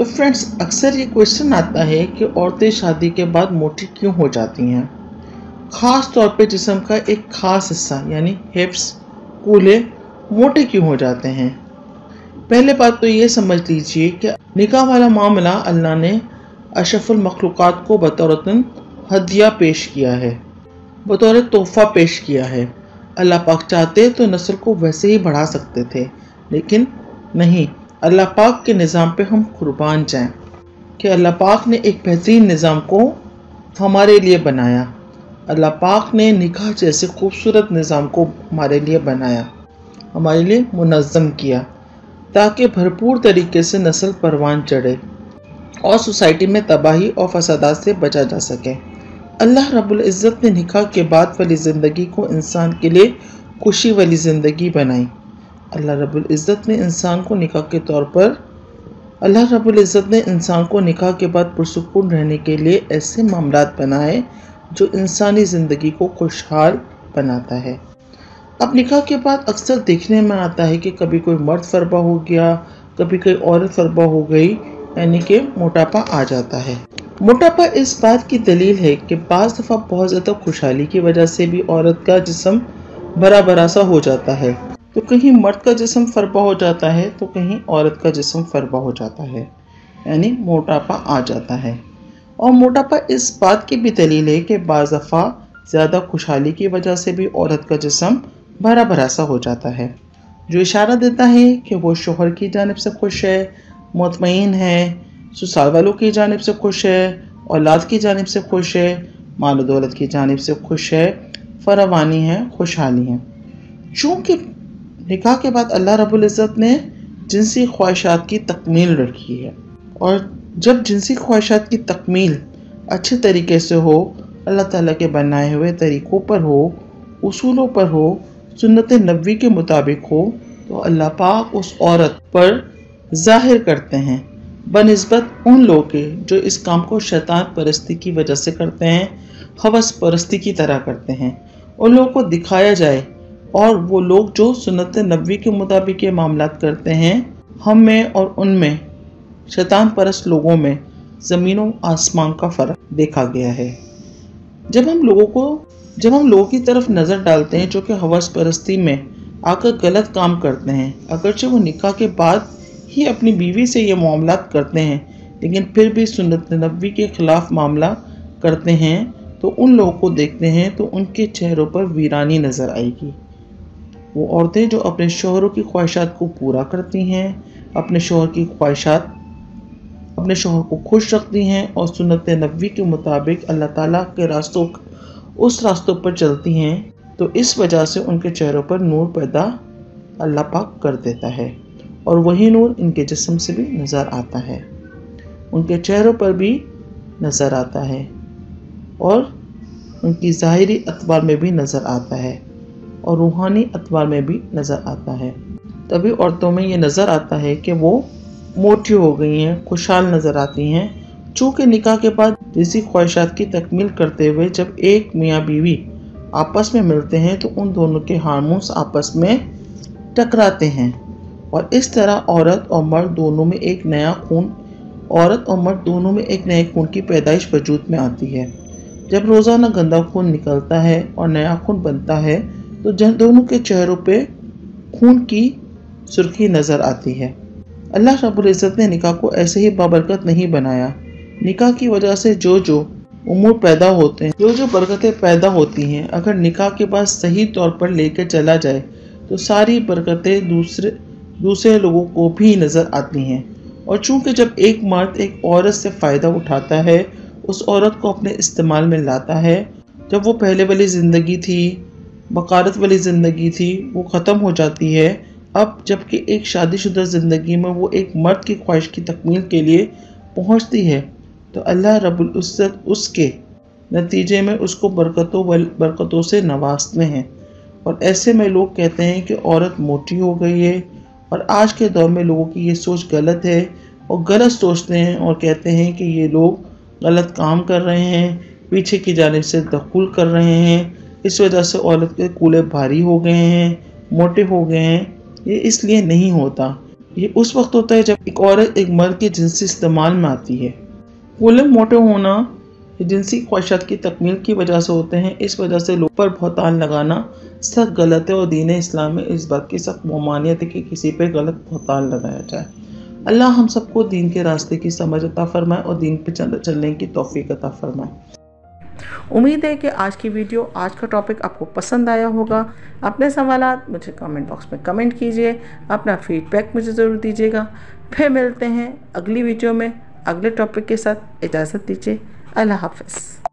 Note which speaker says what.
Speaker 1: تو فرینڈس، اکثر یہ کوشچن آتا ہے کہ عورتیں شادی کے بعد موٹی کیوں ہو جاتی ہیں، خاص طور پہ جسم کا ایک خاص حصہ یعنی ہپس، کولے موٹے کیوں ہو جاتے ہیں۔ پہلے بات تو یہ سمجھ لیجئے کہ نکاح والا معاملہ اللہ نے اشرف المخلوقات کو بطور ہدیہ پیش کیا ہے، بطور تحفہ پیش کیا ہے۔ اللہ پاک چاہتے تو نسل کو ویسے ہی بڑھا سکتے تھے، لیکن نہیں، اللہ پاک کے نظام پہ ہم قربان جائیں کہ اللہ پاک نے ایک بہترین نظام کو ہمارے لیے بنایا۔ اللہ پاک نے نکاح جیسے خوبصورت نظام کو ہمارے لیے بنایا، ہمارے لیے منظم کیا، تاکہ بھرپور طریقے سے نسل پروان چڑھے اور سوسائٹی میں تباہی اور فسادات سے بچا جا سکے۔ اللہ رب العزت نے نکاح کے بعد والی زندگی کو انسان کے لیے خوشی والی زندگی بنائی۔ اللہ رب العزت نے انسان کو نکاح کے بعد پرسکون رہنے کے لیے ایسے معاملات بنائے جو انسانی زندگی کو خوشحال بناتا ہے۔ اب نکاح کے بعد اکثر دیکھنے میں آتا ہے کہ کبھی کوئی مرد فربا ہو گیا، کبھی کوئی عورت فربا ہو گئی، یعنی کہ موٹاپا آ جاتا ہے۔ موٹاپا اس بات کی دلیل ہے کہ بعض دفعہ بہت زیادہ خوشحالی کی وجہ سے بھی عورت کا جسم بڑا بڑا سا ہو جاتا ہے، تو کہیں مرد کا جسم فربا ہو جاتا ہے تو کہیں عورت کا جسم فربا ہو جاتا ہے، یعنی موٹاپا آ جاتا ہے۔ اور موٹاپا اس بات کی بھی دلیل ہے کہ بعض دفعہ زیادہ خوشحالی کی وجہ سے بھی عورت کا جسم بھرا بھرا سا ہو جاتا ہے، جو اشارہ دیتا ہے کہ وہ شوہر کی جانب سے خوش ہے، مطمئن ہے، سسرال والوں کی جانب سے خوش ہے، اولاد کی جانب سے خوش ہے، مال و دولت کی جانب سے خوش ہے، فراوانی ہے، خوشحالی ہے۔ چونکہ نکاح کے بعد اللہ رب العزت نے جنسی خواہشات کی تکمیل رکھی ہے، اور جب جنسی خواہشات کی تکمیل اچھے طریقے سے ہو، اللہ تعالیٰ کے بنائے ہوئے طریقوں پر ہو، اصولوں پر ہو، سنت نبوی کے مطابق ہو، تو اللہ پاک اس عورت پر ظاہر کرتے ہیں بنسبت ان لوگوں کے جو اس کام کو شیطان پرستی کی وجہ سے کرتے ہیں، ہوس پرستی کی طرح کرتے ہیں۔ ان لوگوں کو دکھایا جائے، اور وہ لوگ جو سنت نبوی کے مطابق یہ معاملات کرتے ہیں، ہم میں اور ان میں، شیطان پرست لوگوں میں زمین و آسمان کا فرق دیکھا گیا ہے۔ جب ہم لوگوں کی طرف نظر ڈالتے ہیں جو کہ ہوس پرستی میں آ کر غلط کام کرتے ہیں، اگرچہ وہ نکاح کے بعد ہی اپنی بیوی سے یہ معاملات کرتے ہیں، لیکن پھر بھی سنت نبوی کے خلاف معاملہ کرتے ہیں، تو ان لوگوں کو دیکھتے ہیں تو ان کے چہروں پر ویرانی نظر آئے گی۔ وہ عورتیں جو اپنے شوہروں کی خواہشات کو پورا کرتی ہیں، اپنے شوہر کو خوش رکھتی ہیں اور سنت نبوی کے مطابق اللہ تعالیٰ کے راستوں پر چلتی ہیں، تو اس وجہ سے ان کے چہروں پر نور پیدا اللہ پاک کر دیتا ہے، اور وہی نور ان کے جسم سے بھی نظر آتا ہے، ان کے چہروں پر بھی نظر آتا ہے، اور ان کی ظاہری اعتبار میں بھی نظر آتا ہے، اور روحانی اعتبار میں بھی نظر آتا ہے۔ تبھی عورتوں میں یہ نظر آتا ہے کہ وہ موٹی ہو گئی ہیں، خوشحال نظر آتی ہیں۔ چونکہ نکاح کے بعد جنسی خواہشات کی تکمیل کرتے ہوئے جب ایک میاں بیوی آپس میں ملتے ہیں تو ان دونوں کے ہارمونز آپس میں ٹکراتے ہیں، اور اس طرح عورت اور مرد دونوں میں ایک نئے خون کی پیدائش وجود میں آتی ہے۔ جب روزانہ گندا خون نکلتا ہے اور نیا خون بنتا ہے تو دونوں کے چہروں پہ خون کی سرخی نظر آتی ہے۔ اللہ رب العزت نے نکاح کو ایسے ہی بابرکت نہیں بنایا۔ نکاح کی وجہ سے جو امور پیدا ہوتے ہیں، جو برکتیں پیدا ہوتی ہیں، اگر نکاح کے بعد صحیح طور پر لے کے چلا جائے تو ساری برکتیں دوسرے لوگوں کو بھی نظر آتی ہیں۔ اور چونکہ جب ایک مرد ایک عورت سے فائدہ اٹھاتا ہے، اس عورت کو اپنے استعمال میں لاتا ہے، جب وہ پہلے والی زندگی تھی، بکارت والی زندگی تھی، وہ ختم ہو جاتی ہے۔ اب جبکہ ایک شادی شدہ زندگی میں وہ ایک مرد کی خواہش کی تکمیل کے لیے پہنچتی ہے، تو اللہ رب العزت اس کے نتیجے میں اس کو برکتوں سے نوازتے ہیں۔ اور ایسے میں لوگ کہتے ہیں کہ عورت موٹی ہو گئی ہے، اور آج کے دور میں لوگوں کی یہ سوچ غلط ہے، اور غلط سوچتے ہیں اور کہتے ہیں کہ یہ لوگ غلط کام کر رہے ہیں، پیچھے کی جانب سے دخول کر رہے ہیں، اس وجہ سے عورت کے کولے بھاری ہو گئے ہیں، موٹے ہو گئے ہیں۔ یہ اس لیے نہیں ہوتا۔ یہ اس وقت ہوتا ہے جب ایک عورت ایک مرد کے جنسی استعمال میں آتی ہے۔ کولر موٹے ہونا جنسی خواہشات کی تکمیل کی وجہ سے ہوتے ہیں۔ اس وجہ سے لوگ پر بہتان لگانا سخت غلط ہے، اور دین اسلام میں اس بات کی سخت ممانعت ہے کہ کسی پہ غلط بہتان لگایا جائے۔ اللہ ہم سب کو دین کے راستے کی سمجھ عطا فرمائے اور دین پہ چلنے کی توفیق عطا فرمائے۔
Speaker 2: امید ہے کہ آج کی ویڈیو، آج کا ٹاپک آپ کو پسند آیا ہوگا۔ اپنے سوالات مجھے کامنٹ باکس میں کمنٹ کیجئے، اپنا فیڈ بیک مجھے ضرور دیجیے گا۔ پھر ملتے ہیں اگلی ویڈیو میں اگلے ٹاپک کے ساتھ۔ اجازت دیجیے، اللہ حافظ۔